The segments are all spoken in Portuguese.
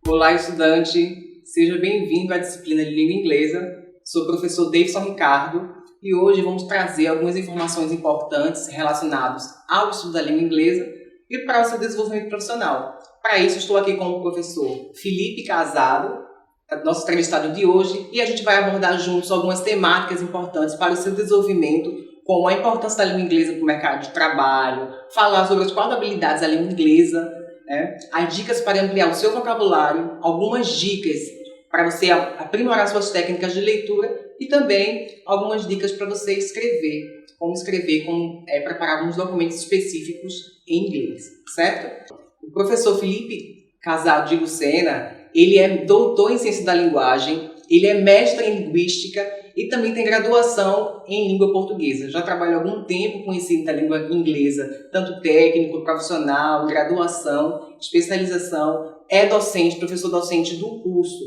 Olá, estudante! Seja bem-vindo à disciplina de língua inglesa. Sou o professor Davidson Ricardo e hoje vamos trazer algumas informações importantes relacionadas ao estudo da língua inglesa e para o seu desenvolvimento profissional. Para isso, estou aqui com o professor Felipe Casado, nosso entrevistado de hoje, e a gente vai abordar juntos algumas temáticas importantes para o seu desenvolvimento, como a importância da língua inglesa para o mercado de trabalho, falar sobre as 4 habilidades da língua inglesa, as dicas para ampliar o seu vocabulário, algumas dicas para você aprimorar suas técnicas de leitura e também algumas dicas para você escrever, como preparar alguns documentos específicos em inglês, certo? O professor Felipe Casado de Lucena, ele é doutor em ciência da linguagem, ele é mestre em linguística e também tem graduação em língua portuguesa. Já trabalha há algum tempo com o ensino da língua inglesa, tanto técnico, profissional, graduação, especialização, é docente, professor docente do curso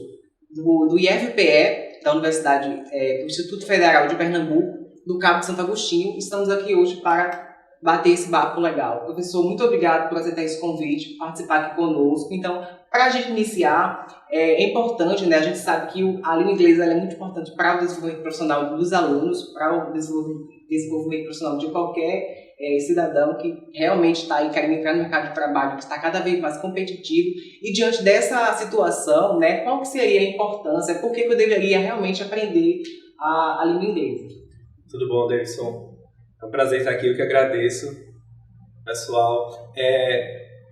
do IFPE, da Universidade do Instituto Federal de Pernambuco, do Cabo de Santo Agostinho. Estamos aqui hoje para bater esse papo legal. Professor, muito obrigado por aceitar esse convite, participar aqui conosco. Então, para a gente iniciar, é importante, né? A gente sabe que a língua inglesa é muito importante para o desenvolvimento profissional dos alunos, para o desenvolvimento profissional de qualquer cidadão que realmente está aí querendo entrar no mercado de trabalho, que está cada vez mais competitivo. E diante dessa situação, né, qual que seria a importância? Por que eu deveria realmente aprender a língua inglesa? Tudo bom, Davidson? É um prazer estar aqui, eu que agradeço, pessoal.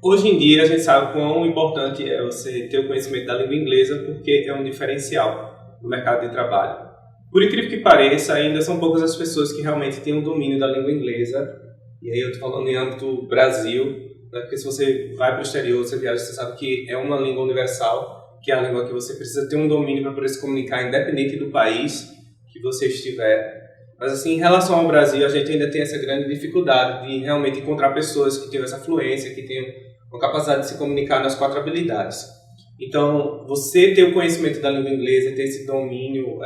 Hoje em dia a gente sabe quão importante é você ter o conhecimento da língua inglesa, porque é um diferencial no mercado de trabalho. Por incrível que pareça, ainda são poucas as pessoas que realmente têm um domínio da língua inglesa, e aí eu estou falando em âmbito Brasil, né? Porque se você vai para o exterior, você viaja, você sabe que é uma língua universal, que é a língua que você precisa ter um domínio para poder se comunicar independente do país que você estiver. Mas assim, em relação ao Brasil, a gente ainda tem essa grande dificuldade de realmente encontrar pessoas que tenham essa fluência, que tenham uma capacidade de se comunicar nas 4 habilidades. Então, você ter o conhecimento da língua inglesa, ter esse domínio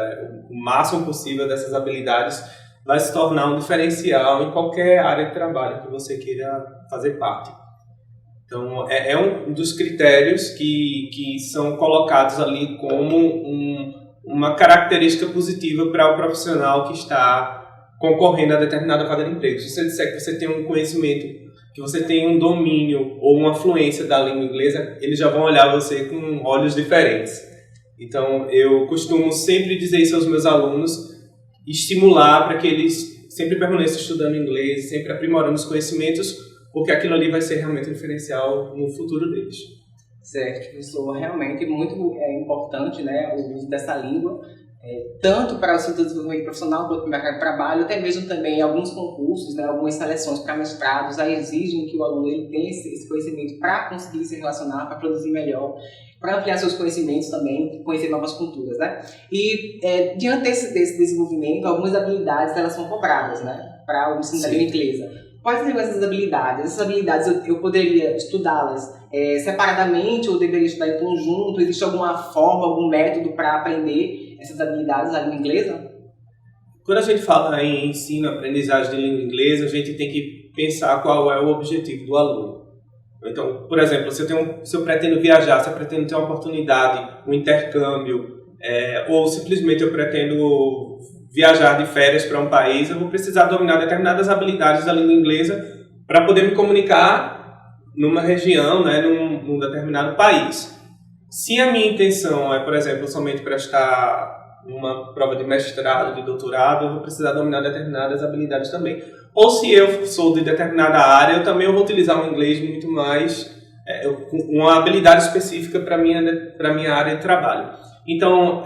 o máximo possível dessas habilidades, vai se tornar um diferencial em qualquer área de trabalho que você queira fazer parte. Então, é um dos critérios que são colocados ali como uma característica positiva para o profissional que está concorrendo a determinada vaga de emprego. Se você disser que você tem um conhecimento, que você tem um domínio ou uma fluência da língua inglesa, eles já vão olhar você com olhos diferentes. Então, eu costumo sempre dizer isso aos meus alunos, estimular para que eles sempre permaneçam estudando inglês, sempre aprimorando os conhecimentos, porque aquilo ali vai ser realmente um diferencial no futuro deles. Certo, professor. Realmente muito importante, né, o uso dessa língua, tanto para o seu desenvolvimento profissional quanto para o mercado de trabalho, até mesmo também alguns concursos, né, algumas seleções para mestrados exigem que o aluno ele tenha esse conhecimento para conseguir se relacionar, para produzir melhor, para ampliar seus conhecimentos também, conhecer novas culturas, né? E diante desse desenvolvimento, algumas habilidades elas são cobradas, né, para o ensino da língua inglesa. Quais seriam essas habilidades? Essas habilidades eu poderia estudá-las separadamente ou deveria estudar em conjunto? Existe alguma forma, algum método para aprender essas habilidades da língua inglesa? Quando a gente fala em ensino, aprendizagem de língua inglesa, a gente tem que pensar qual é o objetivo do aluno. Então, por exemplo, se eu pretendo viajar, se eu pretendo ter uma oportunidade, um intercâmbio, ou simplesmente eu pretendo viajar de férias para um país, eu vou precisar dominar determinadas habilidades da língua inglesa para poder me comunicar numa região, né, num determinado país. Se a minha intenção é, por exemplo, somente prestar uma prova de mestrado, de doutorado, eu vou precisar dominar determinadas habilidades também. Ou se eu sou de determinada área, eu também vou utilizar o inglês muito mais, uma habilidade específica para a minha área de trabalho. Então,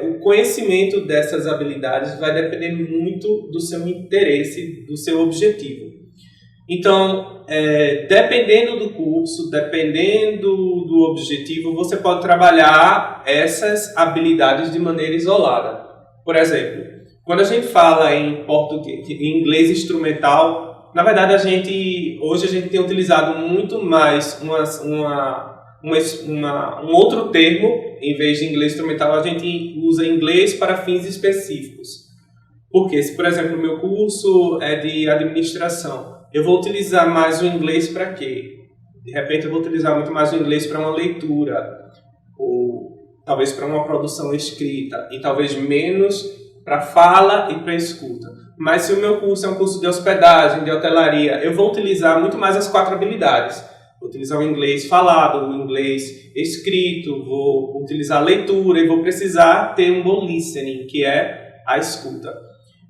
o conhecimento dessas habilidades vai depender muito do seu interesse, do seu objetivo. Então, dependendo do curso, dependendo do objetivo, você pode trabalhar essas habilidades de maneira isolada. Por exemplo, quando a gente fala em inglês instrumental, na verdade hoje a gente tem utilizado muito mais um outro termo, em vez de inglês instrumental, a gente usa inglês para fins específicos. Porque se, por exemplo, o meu curso é de administração, eu vou utilizar mais o inglês para quê? De repente eu vou utilizar muito mais o inglês para uma leitura, ou talvez para uma produção escrita e talvez menos para fala e para escuta. Mas se o meu curso é um curso de hospedagem, de hotelaria, eu vou utilizar muito mais as 4 habilidades. Vou utilizar o inglês falado, o inglês escrito, vou utilizar a leitura e vou precisar ter um bom listening, que é a escuta.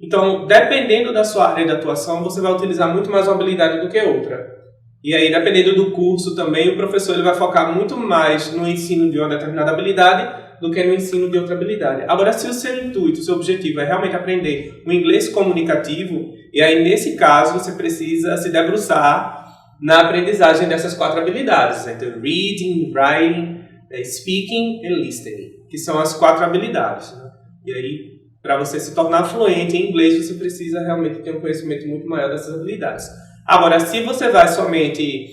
Então, dependendo da sua área de atuação, você vai utilizar muito mais uma habilidade do que outra. E aí, dependendo do curso também, o professor ele vai focar muito mais no ensino de uma determinada habilidade do que no ensino de outra habilidade. Agora, se o seu intuito, o seu objetivo é realmente aprender o inglês comunicativo, e aí, nesse caso, você precisa se debruçar na aprendizagem dessas 4 habilidades, então, reading, writing, speaking e listening, que são as 4 habilidades. Né? E aí, para você se tornar fluente em inglês, você precisa realmente ter um conhecimento muito maior dessas habilidades. Agora, se você vai somente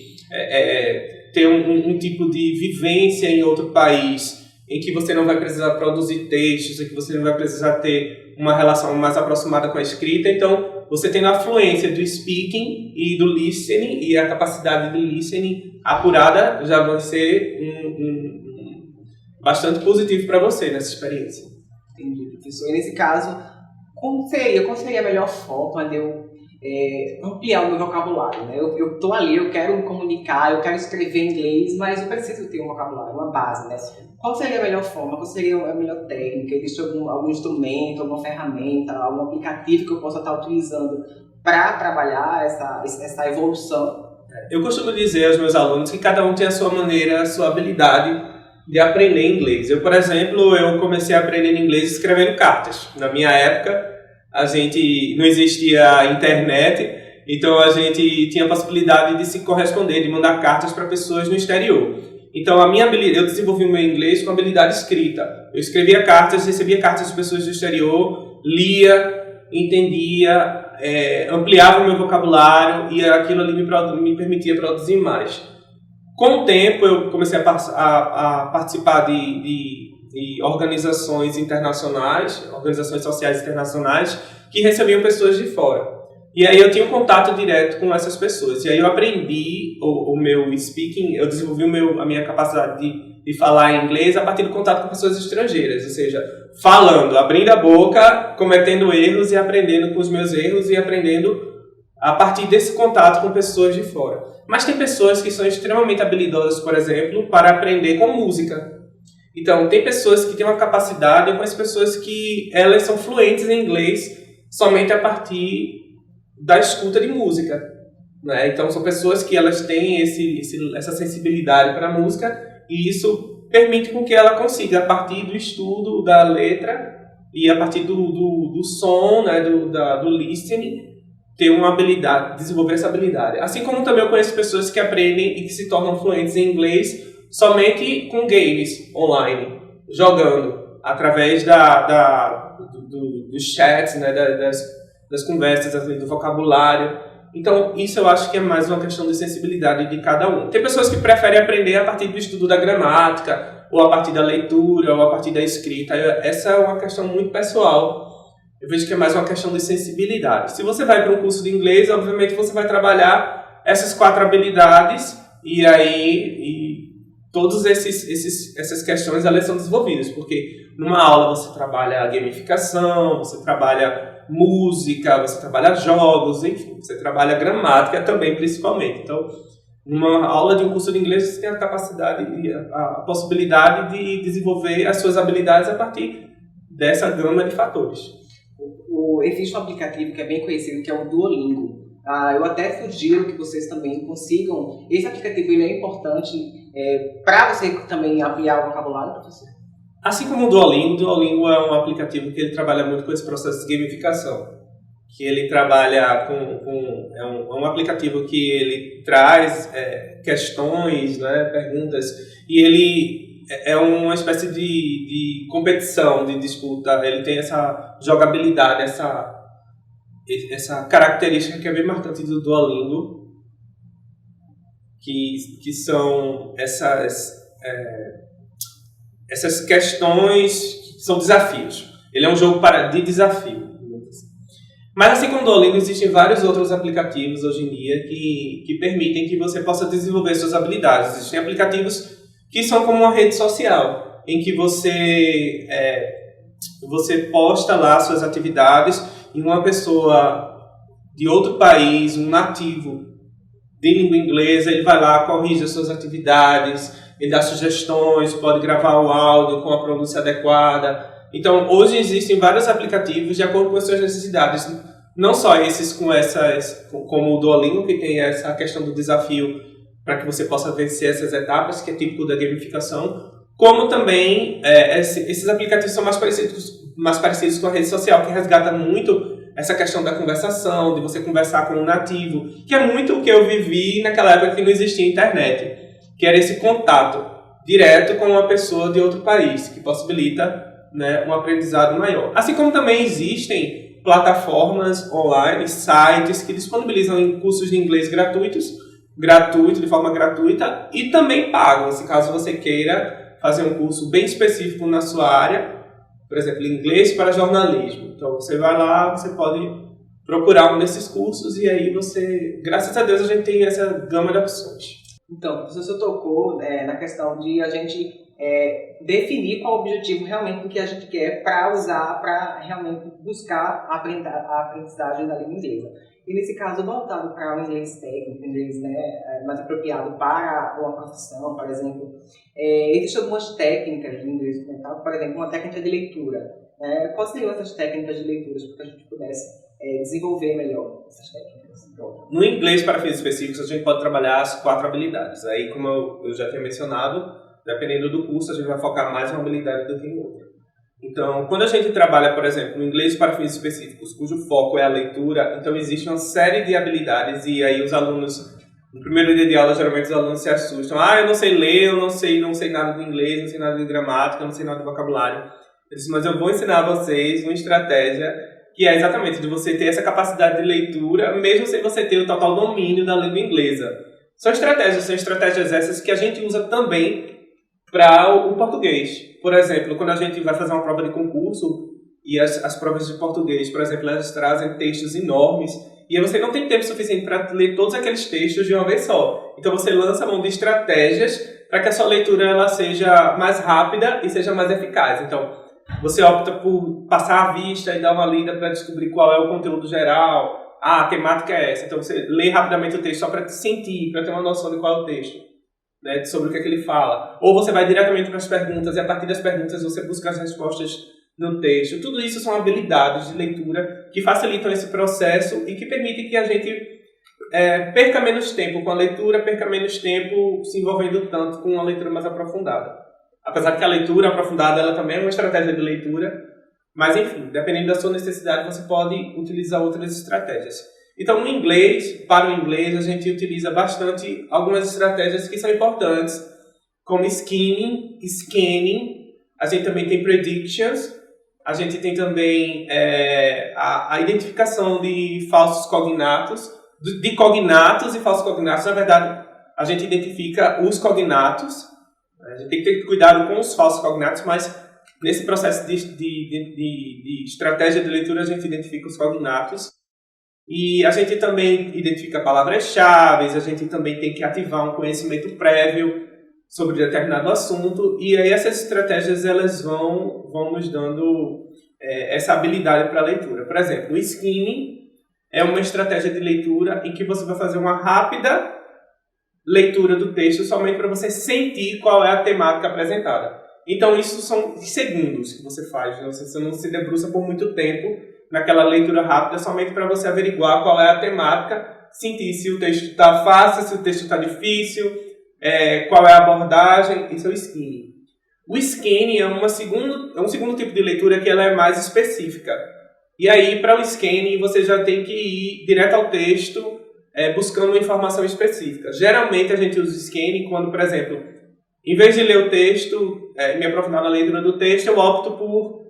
ter um tipo de vivência em outro país, em que você não vai precisar produzir textos, em que você não vai precisar ter uma relação mais aproximada com a escrita, então você tendo a fluência do speaking e do listening, e a capacidade de listening apurada, já vai ser bastante positivo para você nessa experiência. Entendi, professor. E nesse caso, qual seria a melhor forma de eu ampliar o meu vocabulário, né? Eu tô ali, eu quero me comunicar, eu quero escrever em inglês, mas eu preciso ter um vocabulário, uma base, né? Qual seria a melhor forma? Qual seria a melhor técnica? Existe algum instrumento, alguma ferramenta, algum aplicativo que eu possa estar utilizando para trabalhar essa evolução? Eu costumo dizer aos meus alunos que cada um tem a sua maneira, a sua habilidade de aprender inglês. Eu, por exemplo, comecei a aprender inglês escrevendo cartas. Na minha época, não existia internet, então a gente tinha a possibilidade de se corresponder, de mandar cartas para pessoas no exterior. Então eu desenvolvi o meu inglês com habilidade escrita. Eu escrevia cartas, recebia cartas de pessoas do exterior, lia, entendia, ampliava o meu vocabulário e aquilo ali me permitia produzir mais. Com o tempo eu comecei a participar de organizações internacionais, organizações sociais internacionais, que recebiam pessoas de fora. E aí eu tinha um contato direto com essas pessoas. E aí eu aprendi o meu speaking, eu desenvolvi a minha capacidade de falar em inglês a partir do contato com pessoas estrangeiras. Ou seja, falando, abrindo a boca, cometendo erros e aprendendo com os meus erros e aprendendo a partir desse contato com pessoas de fora. Mas tem pessoas que são extremamente habilidosas, por exemplo, para aprender com música. Então, tem pessoas que têm uma capacidade, eu conheço pessoas que elas são fluentes em inglês somente a partir da escuta de música. Né? Então, são pessoas que elas têm essa sensibilidade para a música e isso permite com que ela consiga, a partir do estudo da letra e a partir do som, né, do listening, ter uma habilidade, desenvolver essa habilidade. Assim como também eu conheço pessoas que aprendem e que se tornam fluentes em inglês somente com games online, jogando, através dos chats, né, das conversas, do vocabulário. Então, isso eu acho que é mais uma questão de sensibilidade de cada um. Tem pessoas que preferem aprender a partir do estudo da gramática, ou a partir da leitura, ou a partir da escrita. Essa é uma questão muito pessoal. Eu vejo que é mais uma questão de sensibilidade. Se você vai para um curso de inglês, obviamente você vai trabalhar essas 4 habilidades e todas essas questões elas são desenvolvidas, porque numa aula você trabalha gamificação, você trabalha música, você trabalha jogos, enfim, você trabalha gramática também, principalmente. Então, numa aula de um curso de inglês, você tem a capacidade e a possibilidade de desenvolver as suas habilidades a partir dessa gama de fatores. Existe um aplicativo que é bem conhecido, que é o Duolingo. Eu até sugiro que vocês também consigam. Esse aplicativo ele é importante para você também ampliar o vocabulário, professor? Assim como o Duolingo é um aplicativo que ele trabalha muito com esse processo de gamificação. Que ele trabalha é um aplicativo que ele traz questões, né, perguntas, e ele é uma espécie de competição, de disputa. Ele tem essa jogabilidade, essa característica que é bem marcante do Duolingo, que são essas questões, que são desafios. Ele é um jogo de desafio. Mas assim como o Duolingo, existem vários outros aplicativos hoje em dia que permitem que você possa desenvolver suas habilidades. Existem aplicativos que são como uma rede social. em que você posta lá suas atividades e uma pessoa de outro país, um nativo de língua inglesa, ele vai lá, corrige as suas atividades, ele dá sugestões, pode gravar o áudio com a pronúncia adequada. Então, hoje existem vários aplicativos de acordo com as suas necessidades. Não só esses como o Duolingo, que tem essa questão do desafio para que você possa vencer essas etapas, que é típico da gamificação, como também esses aplicativos são mais parecidos com a rede social, que resgata muito essa questão da conversação, de você conversar com um nativo, que é muito o que eu vivi naquela época que não existia internet, que era esse contato direto com uma pessoa de outro país, que possibilita, né, um aprendizado maior. Assim como também existem plataformas online, sites que disponibilizam cursos de inglês de forma gratuita, e também pagam, se caso você queira fazer um curso bem específico na sua área, por exemplo, inglês para jornalismo. Então você vai lá, você pode procurar um desses cursos e aí você, graças a Deus, a gente tem essa gama de opções. Então, você tocou na questão de a gente definir qual o objetivo realmente do que a gente quer para usar, para realmente buscar a aprendizagem da língua inglesa. E nesse caso, voltado para o inglês técnico, inglês mais apropriado para uma profissão, por exemplo, existem algumas técnicas de inglês instrumental, por exemplo, uma técnica de leitura. Quais seriam essas técnicas de leitura para que a gente pudesse desenvolver melhor essas técnicas? No inglês, para fins específicos, a gente pode trabalhar as 4 habilidades. Aí, como eu já tinha mencionado, dependendo do curso, a gente vai focar mais em uma habilidade do que em outra. Então, quando a gente trabalha, por exemplo, no inglês para fins específicos, cujo foco é a leitura, então existe uma série de habilidades e aí os alunos, no primeiro dia de aula, geralmente os alunos se assustam. Eu não sei ler, eu não sei nada de inglês, não sei nada de gramática, não sei nada de vocabulário. Eu disse, mas eu vou ensinar a vocês uma estratégia que é exatamente de você ter essa capacidade de leitura, mesmo sem você ter o total domínio da língua inglesa. São estratégias essas que a gente usa também para o português. Por exemplo, quando a gente vai fazer uma prova de concurso, e as provas de português, por exemplo, elas trazem textos enormes, e você não tem tempo suficiente para ler todos aqueles textos de uma vez só. Então você lança a mão de estratégias para que a sua leitura ela seja mais rápida e seja mais eficaz. Então, você opta por passar a vista e dar uma lida para descobrir qual é o conteúdo geral. A temática é essa. Então você lê rapidamente o texto só para sentir, para ter uma noção de qual é o texto, né, sobre o que é que ele fala. Ou você vai diretamente para as perguntas e a partir das perguntas você busca as respostas no texto. Tudo isso são habilidades de leitura que facilitam esse processo e que permitem que a gente perca menos tempo com a leitura, perca menos tempo se envolvendo tanto com uma leitura mais aprofundada. Apesar que a leitura aprofundada ela também é uma estratégia de leitura, mas enfim, dependendo da sua necessidade, você pode utilizar outras estratégias. Então, no inglês, para o inglês, a gente utiliza bastante algumas estratégias que são importantes, como scanning, a gente também tem predictions, a gente tem também a identificação de falsos cognatos, de cognatos e falsos cognatos. Na verdade, a gente identifica os cognatos. A gente tem que ter cuidado com os falsos cognatos, mas nesse processo de estratégia de leitura a gente identifica os cognatos. E a gente também identifica palavras-chave, a gente também tem que ativar um conhecimento prévio sobre determinado assunto. E aí essas estratégias elas vão nos dando essa habilidade para a leitura. Por exemplo, o skimming é uma estratégia de leitura em que você vai fazer uma rápida leitura do texto somente para você sentir qual é a temática apresentada. Então, isso são segundos que você faz. Você não se debruça por muito tempo naquela leitura rápida somente para você averiguar qual é a temática, sentir se o texto está fácil, se o texto está difícil, qual é a abordagem. Isso é o skimming. O scanning é um segundo tipo de leitura que ela é mais específica. E aí, para o scanning, você já tem que ir direto ao texto, buscando uma informação específica. Geralmente a gente usa o scanning quando, por exemplo, em vez de ler o texto, me aprofundar na leitura do texto, eu opto por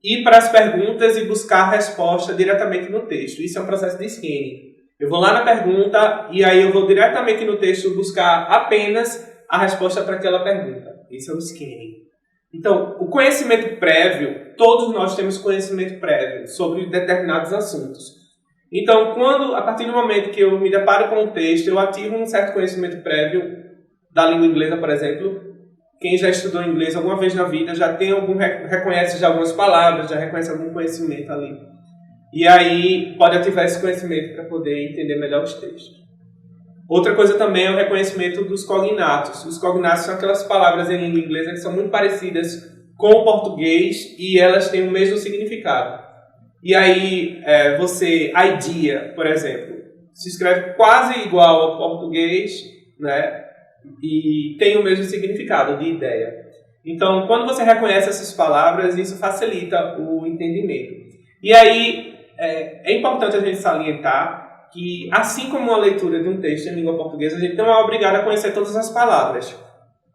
ir para as perguntas e buscar a resposta diretamente no texto. Isso é um processo de scanning. Eu vou lá na pergunta e aí eu vou diretamente no texto buscar apenas a resposta para aquela pergunta. Isso é o scanning. Então, o conhecimento prévio, todos nós temos conhecimento prévio sobre determinados assuntos. Então, a partir do momento que eu me deparo com um texto, eu ativo um certo conhecimento prévio da língua inglesa, por exemplo, quem já estudou inglês alguma vez na vida já tem reconhece já algumas palavras, já reconhece algum conhecimento ali. E aí pode ativar esse conhecimento para poder entender melhor os textos. Outra coisa também é o reconhecimento dos cognatos. Os cognatos são aquelas palavras em língua inglesa que são muito parecidas com o português e elas têm o mesmo significado. E aí, idea, por exemplo, se escreve quase igual ao português, né? E tem o mesmo significado de ideia. Então, quando você reconhece essas palavras, isso facilita o entendimento. E aí, é importante a gente salientar que, assim como a leitura de um texto em língua portuguesa, a gente não é obrigado a conhecer todas as palavras.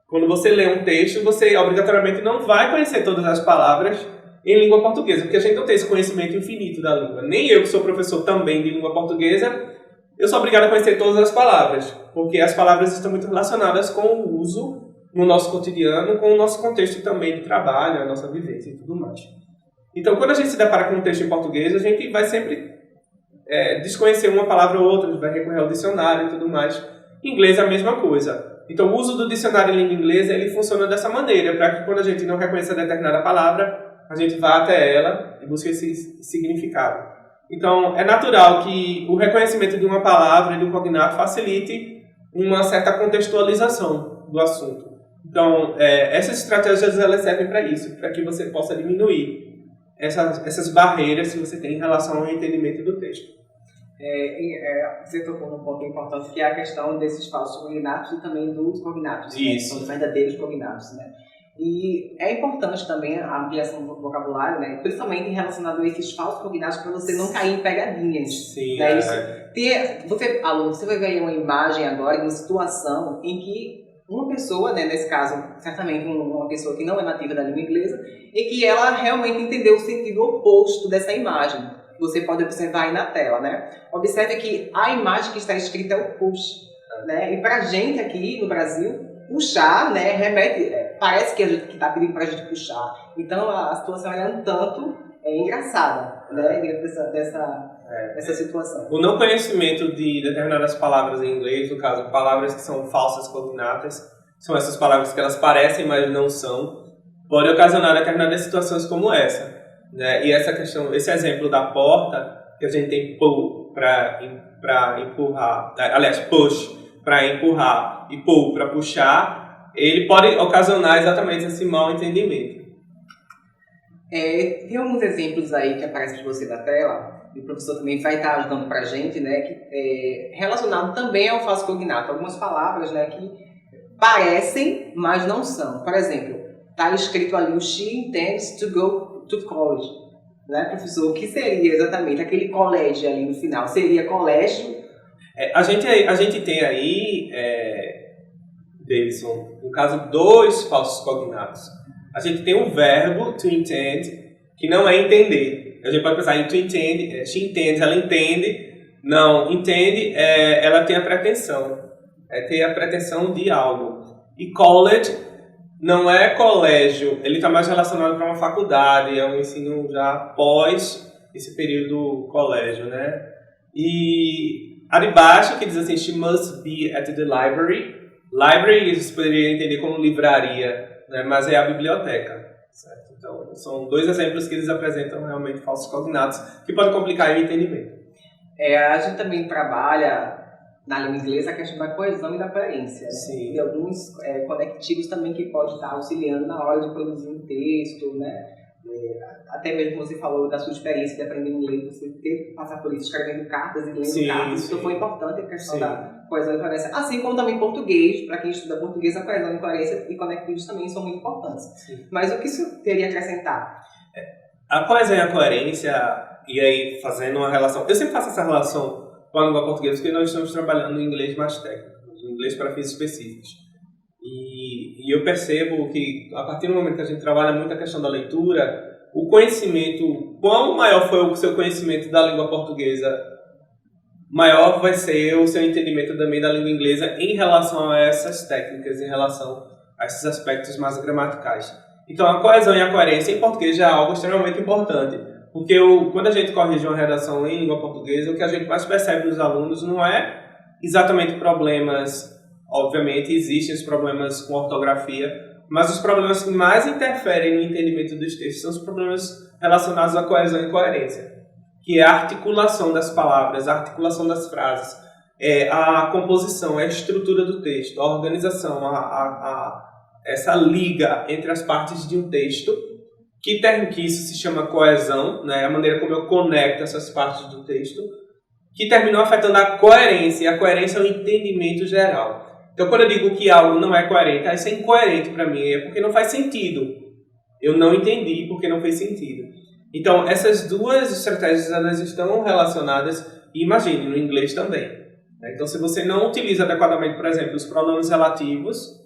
Quando você lê um texto, você obrigatoriamente não vai conhecer todas as palavras em língua portuguesa, porque a gente não tem esse conhecimento infinito da língua. Nem eu, que sou professor também de língua portuguesa, eu sou obrigado a conhecer todas as palavras, porque as palavras estão muito relacionadas com o uso no nosso cotidiano, com o nosso contexto também de trabalho, a nossa vivência e tudo mais. Então, quando a gente se depara com um texto em português, a gente vai sempre desconhecer uma palavra ou outra, a gente vai recorrer ao dicionário e tudo mais. Em inglês é a mesma coisa. Então, o uso do dicionário em língua inglesa, ele funciona dessa maneira, para que quando a gente não reconhecer determinada palavra, a gente vá até ela e busque esse significado. Então, é natural que o reconhecimento de uma palavra e de um cognato facilite uma certa contextualização do assunto. Então, essas estratégias elas servem para isso, para que você possa diminuir essas barreiras que você tem em relação ao entendimento do texto. Você tocou num ponto importante, que é a questão desses falsos cognatos e também dos cognatos, Isso. Né? São os verdadeiros cognatos, né? E é importante também a ampliação do vocabulário, né? Principalmente relacionado a esses falsos cognatos, para você não cair em pegadinhas. Sim, né? Aluno, você vai ver uma imagem agora, uma situação em que uma pessoa, né, nesse caso, certamente uma pessoa que não é nativa da língua inglesa, e que ela realmente entendeu o sentido oposto dessa imagem. Você pode observar aí na tela, né? Observe que a imagem que está escrita é o push, né? E pra gente aqui no Brasil, puxar, né, remete, parece que a gente está pedindo pra gente puxar. Então a situação é um tanto engraçada, né, dentro dessa situação. O não conhecimento de determinadas palavras em inglês, no caso, palavras que são falsas cognatas, são essas palavras que elas parecem, mas não são, pode ocasionar determinadas situações como essa, né? E essa questão, esse exemplo da porta, que a gente tem pull para empurrar, aliás, push para empurrar e pull para puxar, ele pode ocasionar exatamente esse mau entendimento. Tem alguns exemplos aí que aparecem para você na tela, e o professor também vai estar ajudando para a gente, né, que relacionado também ao falso cognato. Algumas palavras, né, que parecem, mas não são. Por exemplo, está escrito ali o she intends to go to college. Né, professor? O que seria exatamente aquele colégio ali no final? Seria colégio? A gente tem aí, Davidson, no caso, dois falsos cognatos. A gente tem o verbo to intend, que não é entender. A gente pode pensar em to intend, she intends, ela entende. Não, entende, ela tem a pretensão. Tem a pretensão de algo. E college não é colégio, ele está mais relacionado para uma faculdade, é um ensino já após esse período colégio, né? E a de baixo, que diz assim, she must be at the library. Library, você poderia entender como livraria, né? Mas é a biblioteca, certo? Então, são dois exemplos que eles apresentam realmente falsos cognatos, que podem complicar o entendimento. A gente também trabalha na língua inglesa a questão da coesão e da coerência. Né? Sim. E alguns conectivos também que pode estar auxiliando na hora de produzir um texto, né? Até mesmo você falou da sua experiência de aprender inglês, você teve que passar por isso, escrevendo cartas e lendo cartas. Isso foi importante, a questão da coesão e coerência. Assim como também português, para quem estuda português, a coesão e coerência e conectivos também são muito importantes. Sim. Mas o que isso teria a acrescentar? A coesão e a coerência, e aí fazendo uma relação... Eu sempre faço essa relação com a língua portuguesa, porque nós estamos trabalhando em inglês mais técnico, em inglês para fins específicos. E eu percebo que, a partir do momento que a gente trabalha muito a questão da leitura, o conhecimento, quanto maior for o seu conhecimento da língua portuguesa, maior vai ser o seu entendimento também da língua inglesa em relação a essas técnicas, em relação a esses aspectos mais gramaticais. Então, a coesão e a coerência em português já é algo extremamente importante. Porque quando a gente corrige uma redação em língua portuguesa, o que a gente mais percebe nos alunos não é exatamente problemas, obviamente existem os problemas com ortografia, mas os problemas que mais interferem no entendimento dos textos são os problemas relacionados à coesão e coerência, que é a articulação das palavras, a articulação das frases, a composição, a estrutura do texto, a organização, essa liga entre as partes de um texto, que isso se chama coesão, né? A maneira como eu conecto essas partes do texto, que terminou afetando a coerência, e a coerência é o entendimento geral. Então, quando eu digo que algo não é coerente, isso é incoerente para mim, é porque não faz sentido. Eu não entendi porque não fez sentido. Então, essas duas estratégias, elas estão relacionadas, e imagine, no inglês também. Né? Então, se você não utiliza adequadamente, por exemplo, os pronomes relativos,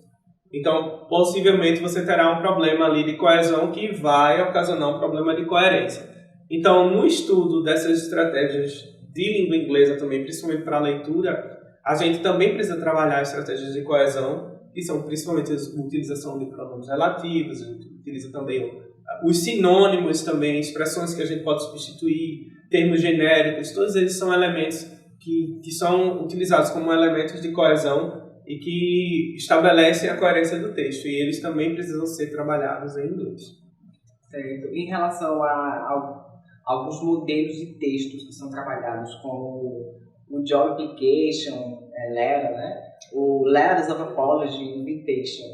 então, possivelmente, você terá um problema ali de coesão que vai ocasionar um problema de coerência. Então, no estudo dessas estratégias de língua inglesa também, principalmente para a leitura, a gente também precisa trabalhar estratégias de coesão, que são principalmente a utilização de pronomes relativos, a gente utiliza também os sinônimos também, expressões que a gente pode substituir, termos genéricos, todos eles são elementos que são utilizados como elementos de coesão e que estabelecem a coerência do texto, e eles também precisam ser trabalhados em inglês. Certo. Em relação a alguns modelos de textos que são trabalhados, como o Job Application, LERA, né? O Letters of Apology Invitation.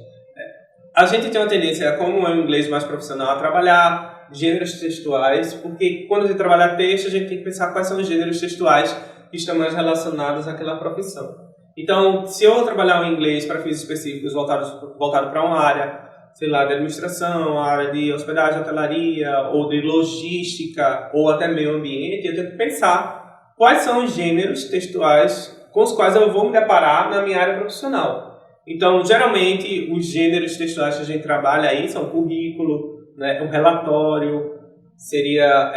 A gente tem uma tendência, como é um inglês mais profissional, a trabalhar gêneros textuais, porque quando a gente trabalha texto, a gente tem que pensar quais são os gêneros textuais que estão mais relacionados àquela profissão. Então, se eu trabalhar o inglês para fins específicos voltado para uma área, sei lá, de administração, área de hospedagem, hotelaria, ou de logística, ou até meio ambiente, eu tenho que pensar quais são os gêneros textuais com os quais eu vou me deparar na minha área profissional. Então, geralmente, os gêneros textuais que a gente trabalha aí são currículo, né, um relatório, seria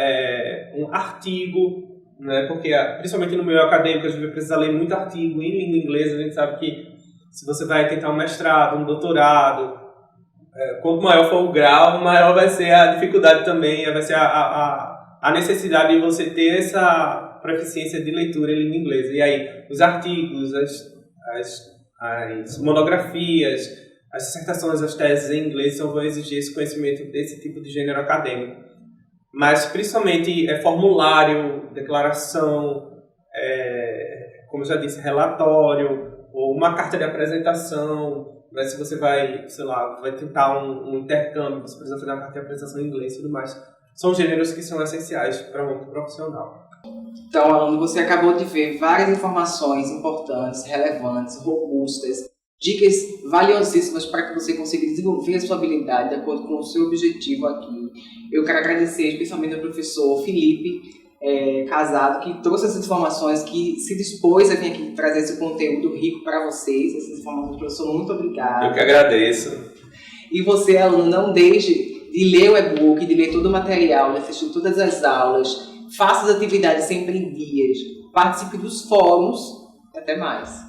um artigo, né, porque principalmente no meio acadêmico a gente vai precisar ler muito artigo em língua inglesa. A gente sabe que se você vai tentar um mestrado, um doutorado, quanto maior for o grau, maior vai ser a dificuldade também, vai ser a necessidade de você ter essa proficiência de leitura em língua inglesa. E aí, os artigos, as monografias, as dissertações, as teses em inglês vão exigir esse conhecimento desse tipo de gênero acadêmico. Mas, principalmente, formulário, declaração, como eu já disse, relatório, ou uma carta de apresentação. Mas se você vai, sei lá, vai tentar um intercâmbio, você precisa fazer uma carta de apresentação em inglês e tudo mais. São gêneros que são essenciais para um profissional. Então, aluno, você acabou de ver várias informações importantes, relevantes, robustas, dicas valiosíssimas para que você consiga desenvolver a sua habilidade de acordo com o seu objetivo aqui. Eu quero agradecer especialmente ao professor Felipe Casado, que trouxe essas informações, que se dispôs a vir aqui trazer esse conteúdo rico para vocês. Essas informações, professor, muito obrigado. Eu que agradeço. E você, aluno, não deixe de ler o e-book, de ler todo o material, de assistir todas as aulas, faça as atividades sempre em dias, participe dos fóruns. Até mais.